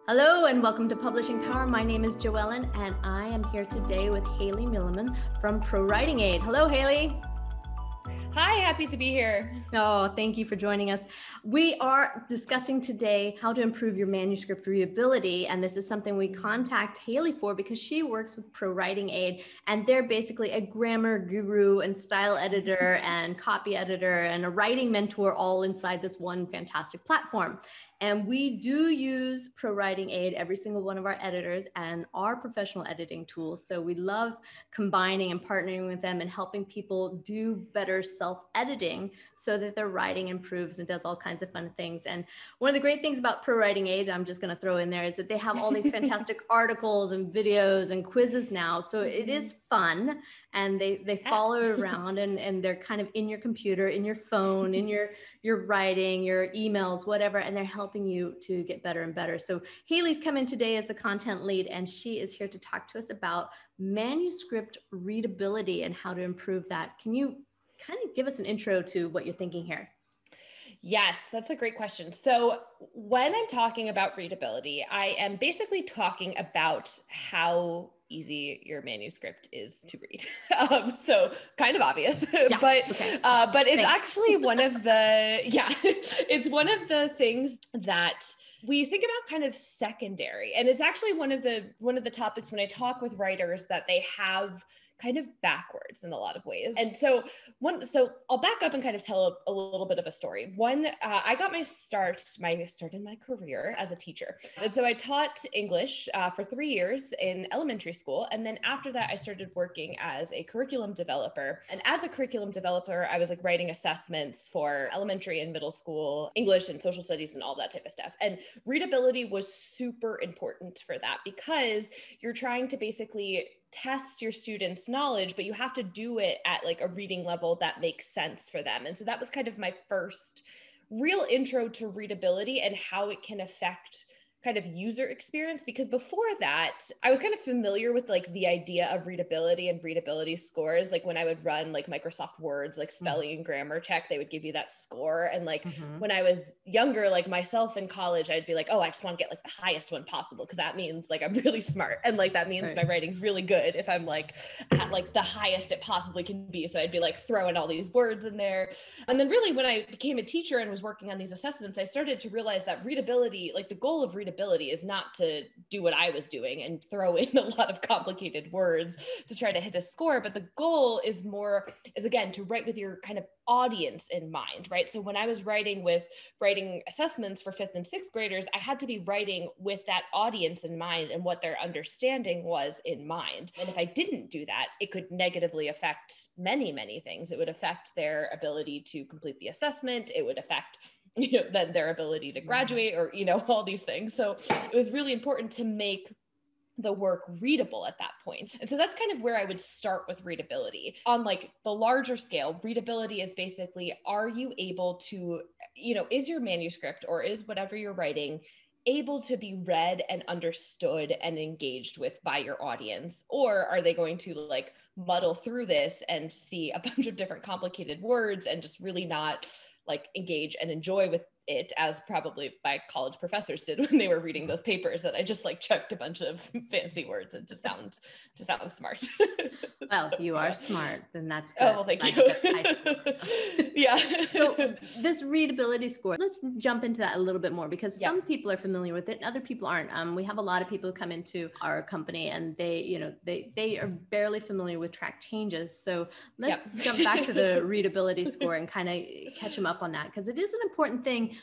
Hello and welcome to Publishing Power. My name is JoEllen and I am here today with Hayley Milliman from ProWritingAid. Hello, Hayley. Hi, happy to be here. Oh, thank you for joining us. We are discussing today how to improve your manuscript readability. And this is something we contact Hayley for because she works with ProWritingAid and they're basically a grammar guru and style editor and copy editor and a writing mentor all inside this one fantastic platform. And we do use ProWritingAid, every single one of our editors, and our professional editing tools. So we love combining and partnering with them and helping people do better self-editing so that their writing improves and does all kinds of fun things. And one of the great things about ProWritingAid, I'm just going to throw in there, is that they have all these fantastic articles and videos and quizzes now. So it is fun. And they follow around and they're kind of in your computer, in your phone, in your writing, your emails, whatever, and they're helping you to get better and better. So Hayley's come in today as the content lead, and she is here to talk to us about manuscript readability and how to improve that. Can you kind of give us an intro to what you're thinking here? Yes, that's a great question. So when I'm talking about readability, I am basically talking about how easy your manuscript is to read. So kind of obvious, Yeah, but it's Thanks. actually one of the, it's one of the things that we think about kind of secondary. And it's actually one of the topics when I talk with writers that they have kind of backwards in a lot of ways. And so I'll back up and kind of tell a little bit of a story. I got my start in my career as a teacher. And so I taught English for 3 years in elementary school. And then after that, I started working as a curriculum developer. And as a curriculum developer, I was like writing assessments for elementary and middle school English and social studies and all that type of stuff. And readability was super important for that because you're trying to basically test your students' knowledge, but you have to do it at like a reading level that makes sense for them. And so that was kind of my first real intro to readability and how it can affect kind of user experience, because before that, I was kind of familiar with like the idea of readability and readability scores. Like when I would run like Microsoft Words, like spelling and grammar check, they would give you that score. And like when I was younger, like myself in college, I'd be like, oh, I just want to get like the highest one possible because that means like I'm really smart. And like that means my writing's really good if I'm like at like the highest it possibly can be. So I'd be like throwing all these words in there. And then really when I became a teacher and was working on these assessments, I started to realize that readability, like the goal of readability is not to do what I was doing and throw in a lot of complicated words to try to hit a score, but the goal is again to write with your kind of audience in mind, right? So when I was writing assessments for 5th and 6th graders, I had to be writing with that audience in mind and what their understanding was in mind. And if I didn't do that, it could negatively affect many, many things. It would affect their ability to complete the assessment. It would affect then their ability to graduate or, all these things. So it was really important to make the work readable at that point. And so that's kind of where I would start with readability. On like the larger scale, readability is basically, are you able to, is your manuscript or is whatever you're writing able to be read and understood and engaged with by your audience? Or are they going to like muddle through this and see a bunch of different complicated words and just really not like engage and enjoy with it, as probably my college professors did when they were reading those papers that I just like chucked a bunch of fancy words in to sound smart. Well, you are smart, then that's good. Oh, well, thank you. Yeah. So this readability score, let's jump into that a little bit more because some people are familiar with it and other people aren't. We have a lot of people who come into our company and they are barely familiar with track changes. So let's jump back to the readability score and kind of catch them up on that, because it is an important thing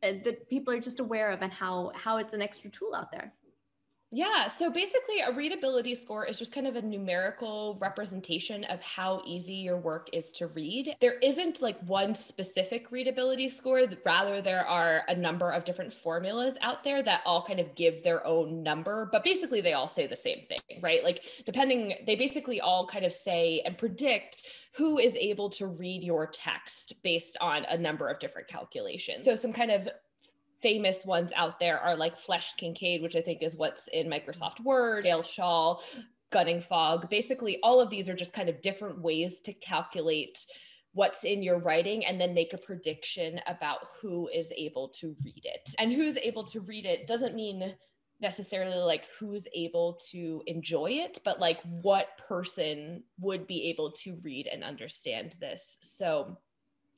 that people are just aware of and how it's an extra tool out there. Yeah, so basically a readability score is just kind of a numerical representation of how easy your work is to read. There isn't like one specific readability score, rather there are a number of different formulas out there that all kind of give their own number, but basically they all say the same thing, right? Like they basically all kind of say and predict who is able to read your text based on a number of different calculations. So some kind of famous ones out there are like Flesch Kincaid, which I think is what's in Microsoft Word, Dale Shaw, Gunning Fogg. Basically, all of these are just kind of different ways to calculate what's in your writing and then make a prediction about who is able to read it. And who's able to read it doesn't mean necessarily like who's able to enjoy it, but like what person would be able to read and understand this. So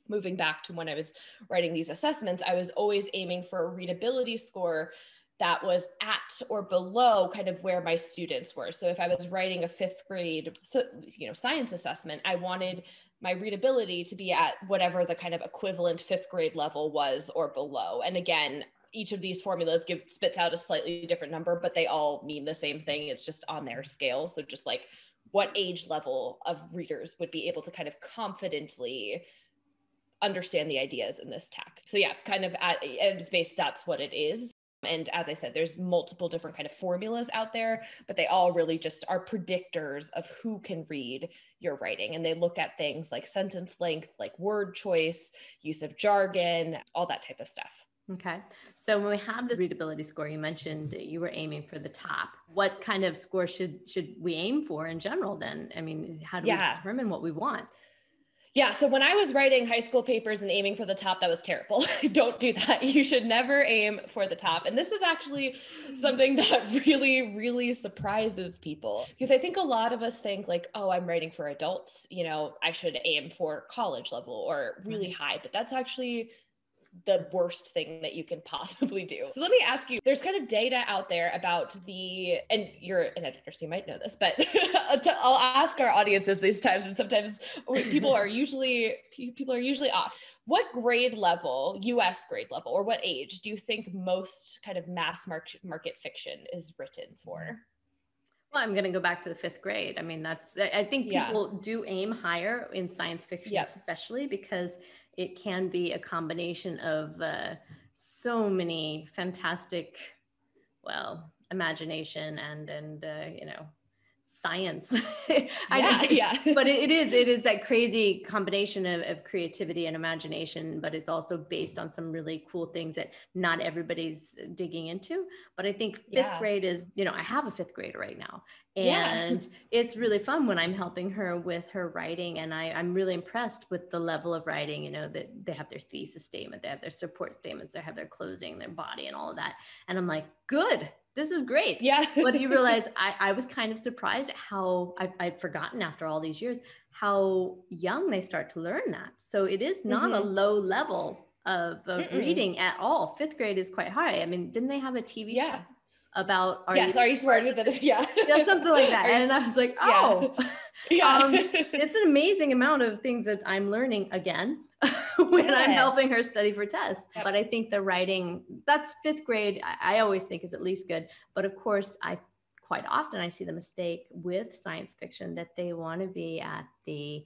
moving back to when I was writing these assessments, I was always aiming for a readability score that was at or below kind of where my students were. So if I was writing a 5th grade, science assessment, I wanted my readability to be at whatever the kind of equivalent 5th grade level was or below. And again, each of these formulas spits out a slightly different number, but they all mean the same thing. It's just on their scale. So just like what age level of readers would be able to kind of confidently understand the ideas in this text. So yeah, kind of at its base, that's what it is. And as I said, there's multiple different kind of formulas out there, but they all really just are predictors of who can read your writing. And they look at things like sentence length, like word choice, use of jargon, all that type of stuff. Okay. So when we have the readability score, you mentioned you were aiming for the top. What kind of score should we aim for in general then? I mean, how do we determine what we want? Yeah. So when I was writing high school papers and aiming for the top, that was terrible. Don't do that. You should never aim for the top. And this is actually something that really, really surprises people, because I think a lot of us think like, oh, I'm writing for adults, I should aim for college level or really high, but that's actually the worst thing that you can possibly do. So let me ask you, there's kind of data out there about and you're an editor, so you might know this, but I'll ask our audiences these times, and sometimes people are usually off. What grade level, US grade level, or what age do you think most kind of mass market fiction is written for? Well, I'm going to go back to the 5th grade. I mean, I think people do aim higher in science fiction, especially because it can be a combination of so many fantastic, imagination and science. But it is that crazy combination of creativity and imagination, but it's also based on some really cool things that not everybody's digging into. But I think 5th grade is, I have a 5th grader right now, and it's really fun when I'm helping her with her writing. And I'm really impressed with the level of writing, that they have their thesis statement, they have their support statements, they have their closing, their body and all of that. And I'm like, good. This is great. Yeah. But you realize I was kind of surprised at how I'd forgotten after all these years, how young they start to learn that. So it is not a low level of reading at all. 5th grade is quite high. I mean, didn't they have a TV show about, are you smart with it? Yeah. Something like that. And I was like, oh, it's an amazing amount of things that I'm learning again when I'm helping her study for tests. But I think the writing, that's 5th grade, I always think is at least good. But of course, quite often I see the mistake with science fiction that they want to be at the,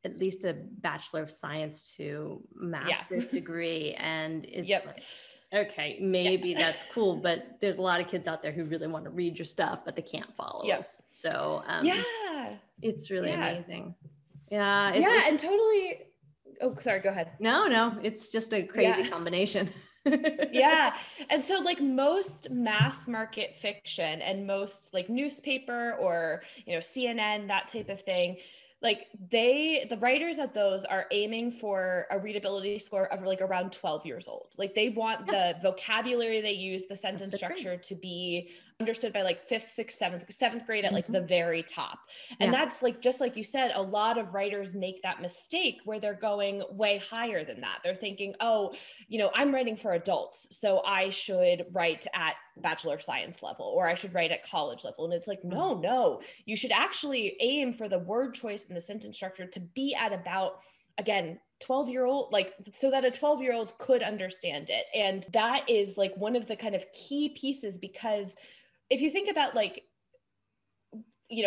at least a Bachelor of Science to master's degree. And it's like, okay, maybe that's cool, but there's a lot of kids out there who really want to read your stuff, but they can't follow. So it's really amazing. And totally. Oh, sorry, go ahead. No, it's just a crazy combination. And so like most mass market fiction and most like newspaper or, CNN, that type of thing, like the writers at those are aiming for a readability score of like around 12 years old. Like they want the vocabulary they use, the sentence structure to be understood by like 5th, 6th, 7th grade at like the very top. And that's like, just like you said, a lot of writers make that mistake where they're going way higher than that. They're thinking, oh, I'm writing for adults, so I should write at Bachelor of Science level, or I should write at college level. And it's like, no, you should actually aim for the word choice and the sentence structure to be at about, again, 12-year-old, like, so that a 12-year-old could understand it. And that is like one of the kind of key pieces, because if you think about like,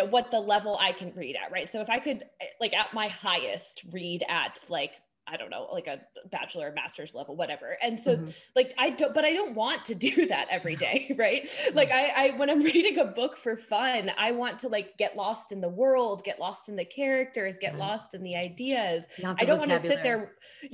what the level I can read at, right? So if I could like at my highest read at like, I don't know, like a bachelor, master's level, whatever. And so like, I don't want to do that every day. Right. Like when I'm reading a book for fun, I want to like get lost in the world, get lost in the characters, get lost in the ideas. I don't want to sit there.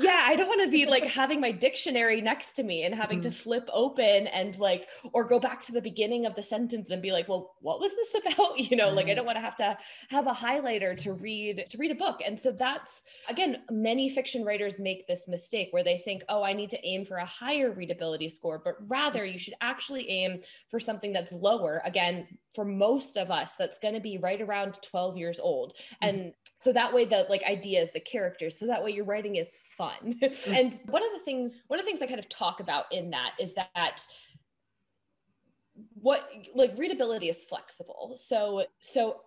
I don't want to be like having my dictionary next to me and having to flip open and like, or go back to the beginning of the sentence and be like, well, what was this about? Like I don't want to have a highlighter to read a book. And so that's, again, many fiction fiction writers make this mistake where they think, oh, I need to aim for a higher readability score, but rather you should actually aim for something that's lower. Again, for most of us, that's going to be right around 12 years old. And so that way the like ideas, the characters, so that way your writing is fun. And one of the things I kind of talk about in that is that what like readability is flexible. So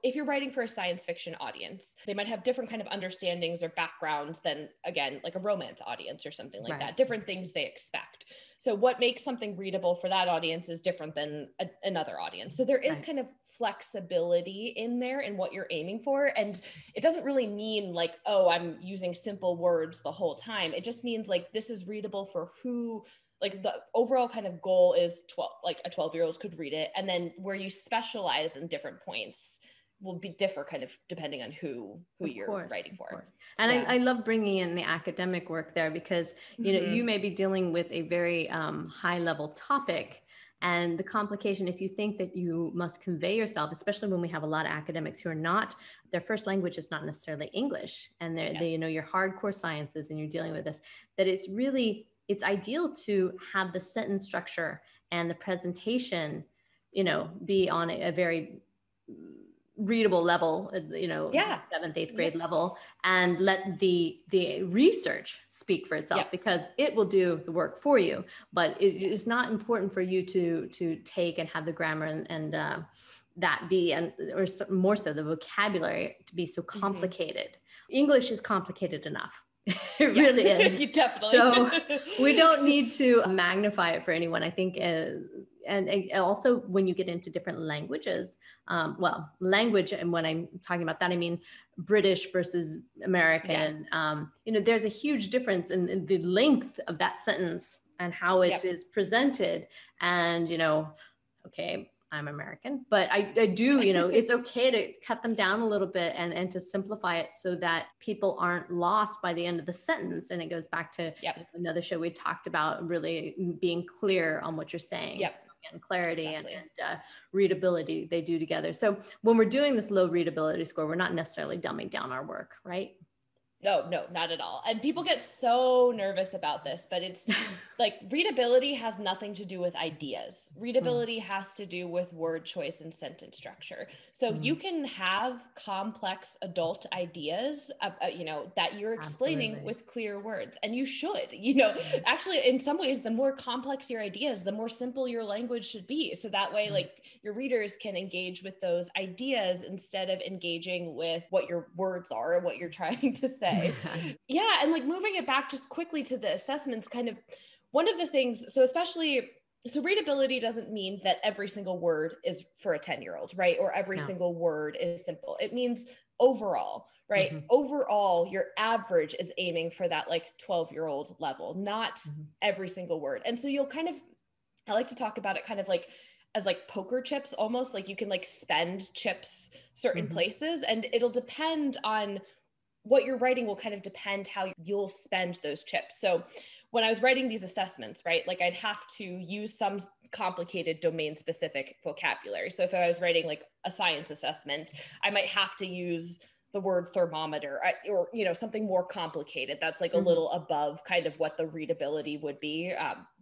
if you're writing for a science fiction audience, they might have different kind of understandings or backgrounds than, again, like a romance audience or something like that, different things they expect. So what makes something readable for that audience is different than another audience. So there is kind of flexibility in there in what you're aiming for. And it doesn't really mean like, oh, I'm using simple words the whole time. It just means like, this is readable for who, like the overall kind of goal is 12, like a 12-year-old could read it. And then where you specialize in different points will be differ kind of depending on who you're writing for. And I love bringing in the academic work there because, you know, you may be dealing with a very high level topic, and the complication, if you think that you must convey yourself, especially when we have a lot of academics who are not, their first language is not necessarily English, and they, you know, your hardcore sciences and you're dealing with this, that it's ideal to have the sentence structure and the presentation, you know, be on a very readable level, you know, 7th, 8th grade level, and let the research speak for itself because it will do the work for you. But it is not important for you to take and have the grammar and that be, or more so the vocabulary to be so complicated. English is complicated enough. It really is. You definitely. So we don't need to magnify it for anyone, I think. And also when you get into different languages, language, and when I'm talking about that, I mean British versus American. You know, there's a huge difference in the length of that sentence and how it is presented. And, you know, okay, I'm American, but I do, you know, it's okay to cut them down a little bit and to simplify it so that people aren't lost by the end of the sentence. And it goes back to another show we talked about, really being clear on what you're saying. So again, clarity and readability, they do together. So when we're doing this low readability score, we're not necessarily dumbing down our work, right? No, not at all. And people get so nervous about this, but it's like readability has nothing to do with ideas. Readability has to do with word choice and sentence structure. So you can have complex adult ideas, you know, that you're explaining with clear words, and you should, you know, actually in some ways, the more complex your ideas, the more simple your language should be. So that way, like your readers can engage with those ideas instead of engaging with what your words are and what you're trying to say. And like moving it back just quickly to the assessments, kind of one of the things, so readability doesn't mean that every single word is for a 10-year-old, right? Or every single word is simple. It means overall, right? Overall, your average is aiming for that like 12-year-old level, not every single word. And so you'll kind of, I like to talk about it kind of like as like poker chips, almost like you can like spend chips certain places, and it'll depend on what you're writing will kind of depend how you'll spend those chips. So when I was writing these assessments, right, like I'd have to use some complicated domain specific vocabulary. So if I was writing like a science assessment, I might have to use the word thermometer or, you know, something more complicated. That's like a little above kind of what the readability would be.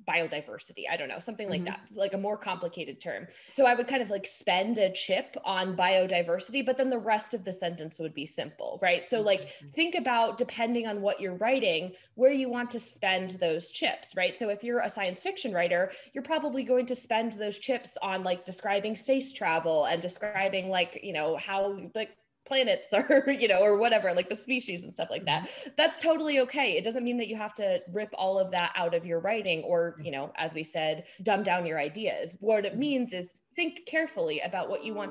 Biodiversity, I don't know, something like that. It's like a more complicated term. So I would kind of like spend a chip on biodiversity, but then the rest of the sentence would be simple, right? So like think about, depending on what you're writing, where you want to spend those chips, right? So if you're a science fiction writer, you're probably going to spend those chips on like describing space travel and describing like, you know, how like planets or, you know, or whatever, like the species and stuff like that. That's totally okay. It doesn't mean that you have to rip all of that out of your writing or, you know, as we said, dumb down your ideas. What it means is think carefully about what you want